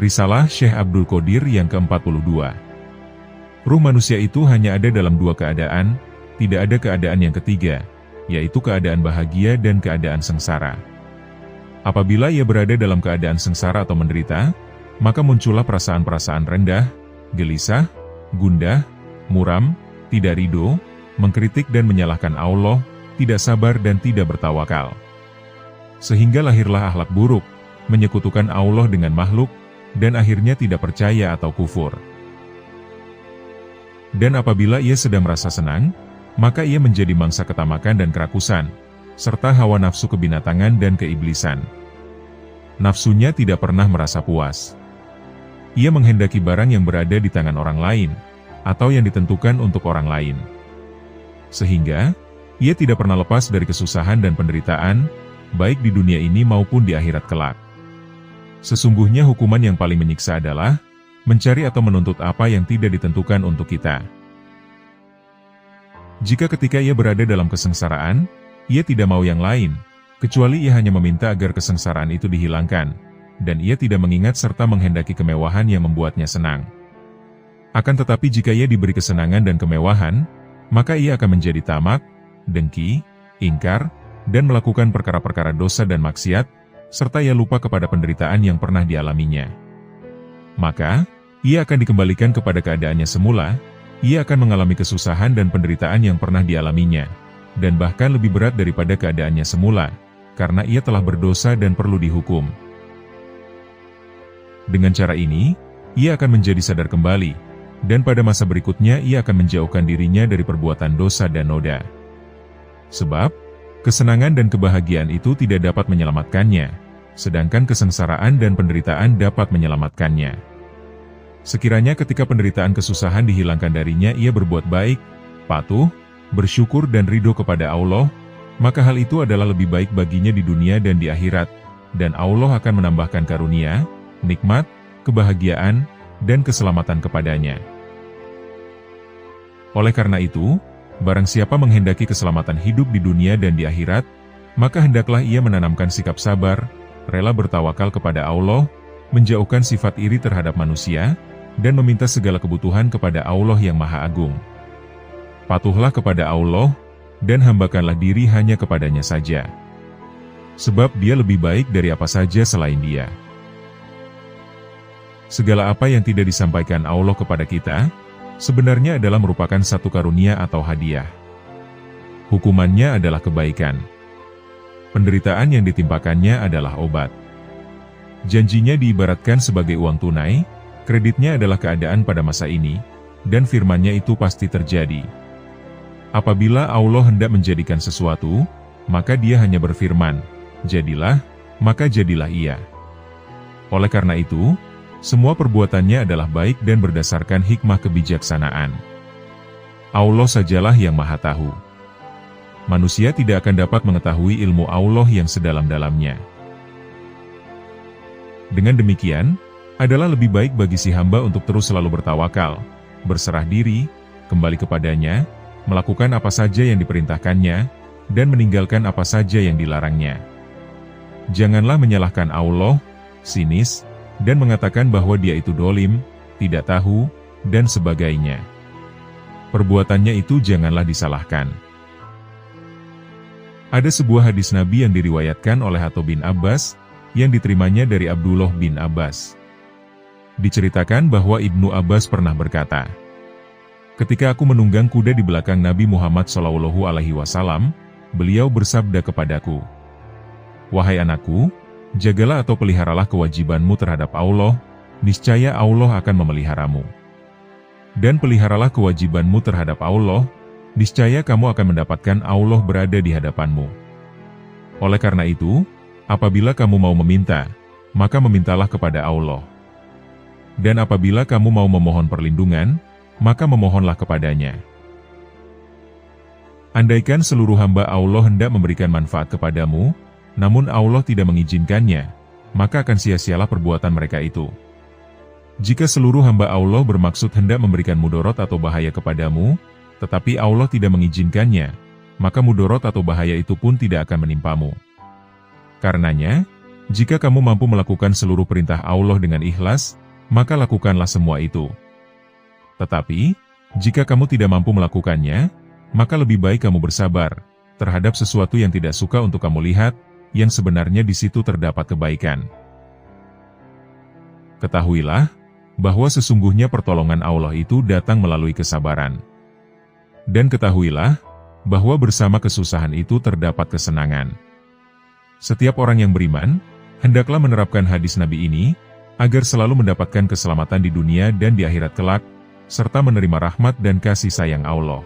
Risalah Syekh Abdul Qadir yang ke-42. Ruh manusia itu hanya ada dalam dua keadaan, tidak ada keadaan yang ketiga, yaitu keadaan bahagia dan keadaan sengsara. Apabila ia berada dalam keadaan sengsara atau menderita, maka muncullah perasaan-perasaan rendah, gelisah, gundah, muram, tidak ridho, mengkritik dan menyalahkan Allah, tidak sabar dan tidak bertawakal. Sehingga lahirlah akhlak buruk, menyekutukan Allah dengan makhluk, dan akhirnya tidak percaya atau kufur. Dan apabila ia sedang merasa senang, maka ia menjadi mangsa ketamakan dan kerakusan, serta hawa nafsu kebinatangan dan keiblisan. Nafsunya tidak pernah merasa puas. Ia menghendaki barang yang berada di tangan orang lain, atau yang ditentukan untuk orang lain. Sehingga, ia tidak pernah lepas dari kesusahan dan penderitaan, baik di dunia ini maupun di akhirat kelak. Sesungguhnya hukuman yang paling menyiksa adalah mencari atau menuntut apa yang tidak ditentukan untuk kita. Jika ketika ia berada dalam kesengsaraan, ia tidak mau yang lain, kecuali ia hanya meminta agar kesengsaraan itu dihilangkan, dan ia tidak mengingat serta menghendaki kemewahan yang membuatnya senang. Akan tetapi jika ia diberi kesenangan dan kemewahan, maka ia akan menjadi tamak, dengki, ingkar, dan melakukan perkara-perkara dosa dan maksiat, serta ia lupa kepada penderitaan yang pernah dialaminya. Maka, ia akan dikembalikan kepada keadaannya semula, ia akan mengalami kesusahan dan penderitaan yang pernah dialaminya, dan bahkan lebih berat daripada keadaannya semula, karena ia telah berdosa dan perlu dihukum. Dengan cara ini, ia akan menjadi sadar kembali, dan pada masa berikutnya ia akan menjauhkan dirinya dari perbuatan dosa dan noda. Sebab, kesenangan dan kebahagiaan itu tidak dapat menyelamatkannya, sedangkan kesengsaraan dan penderitaan dapat menyelamatkannya. Sekiranya ketika penderitaan kesusahan dihilangkan darinya ia berbuat baik, patuh, bersyukur dan ridho kepada Allah, maka hal itu adalah lebih baik baginya di dunia dan di akhirat, dan Allah akan menambahkan karunia, nikmat, kebahagiaan, dan keselamatan kepadanya. Oleh karena itu, barang siapa menghendaki keselamatan hidup di dunia dan di akhirat, maka hendaklah ia menanamkan sikap sabar, rela bertawakal kepada Allah, menjauhkan sifat iri terhadap manusia, dan meminta segala kebutuhan kepada Allah yang Maha Agung. Patuhlah kepada Allah, dan hambakanlah diri hanya kepadanya saja. Sebab dia lebih baik dari apa saja selain dia. Segala apa yang tidak disampaikan Allah kepada kita, sebenarnya adalah merupakan satu karunia atau hadiah. Hukumannya adalah kebaikan. Penderitaan yang ditimpakannya adalah obat. Janjinya diibaratkan sebagai uang tunai, kreditnya adalah keadaan pada masa ini, dan firman-Nya itu pasti terjadi. Apabila Allah hendak menjadikan sesuatu, maka Dia hanya berfirman, "Jadilah," maka jadilah ia. Oleh karena itu, semua perbuatannya adalah baik dan berdasarkan hikmah kebijaksanaan. Allah sajalah yang Maha Tahu. Manusia tidak akan dapat mengetahui ilmu Allah yang sedalam-dalamnya. Dengan demikian, adalah lebih baik bagi si hamba untuk terus selalu bertawakal, berserah diri, kembali kepadanya, melakukan apa saja yang diperintahkannya, dan meninggalkan apa saja yang dilarangnya. Janganlah menyalahkan Allah, sinis, dan mengatakan bahwa dia itu dolim, tidak tahu, dan sebagainya. Perbuatannya itu janganlah disalahkan. Ada sebuah hadis Nabi yang diriwayatkan oleh Atha bin Abbas, yang diterimanya dari Abdullah bin Abbas. Diceritakan bahwa Ibnu Abbas pernah berkata, "Ketika aku menunggang kuda di belakang Nabi Muhammad SAW, beliau bersabda kepadaku, 'Wahai anakku, jagalah atau peliharalah kewajibanmu terhadap Allah, niscaya Allah akan memeliharamu. Dan peliharalah kewajibanmu terhadap Allah, niscaya kamu akan mendapatkan Allah berada di hadapanmu. Oleh karena itu, apabila kamu mau meminta, maka memintalah kepada Allah. Dan apabila kamu mau memohon perlindungan, maka memohonlah kepadanya.' Andaikan seluruh hamba Allah hendak memberikan manfaat kepadamu, namun Allah tidak mengizinkannya, maka akan sia-sialah perbuatan mereka itu. Jika seluruh hamba Allah bermaksud hendak memberikan mudarat atau bahaya kepadamu, tetapi Allah tidak mengizinkannya, maka mudarat atau bahaya itu pun tidak akan menimpamu. Karenanya, Jika kamu mampu melakukan seluruh perintah Allah dengan ikhlas, maka lakukanlah semua itu. Tetapi, jika kamu tidak mampu melakukannya, maka lebih baik kamu bersabar terhadap sesuatu yang tidak suka untuk kamu lihat, yang sebenarnya di situ terdapat kebaikan. Ketahuilah bahwa sesungguhnya pertolongan Allah itu datang melalui kesabaran. Dan ketahuilah bahwa bersama kesusahan itu terdapat kesenangan. Setiap orang yang beriman, hendaklah menerapkan hadis Nabi ini, agar selalu mendapatkan keselamatan di dunia dan di akhirat kelak, serta menerima rahmat dan kasih sayang Allah.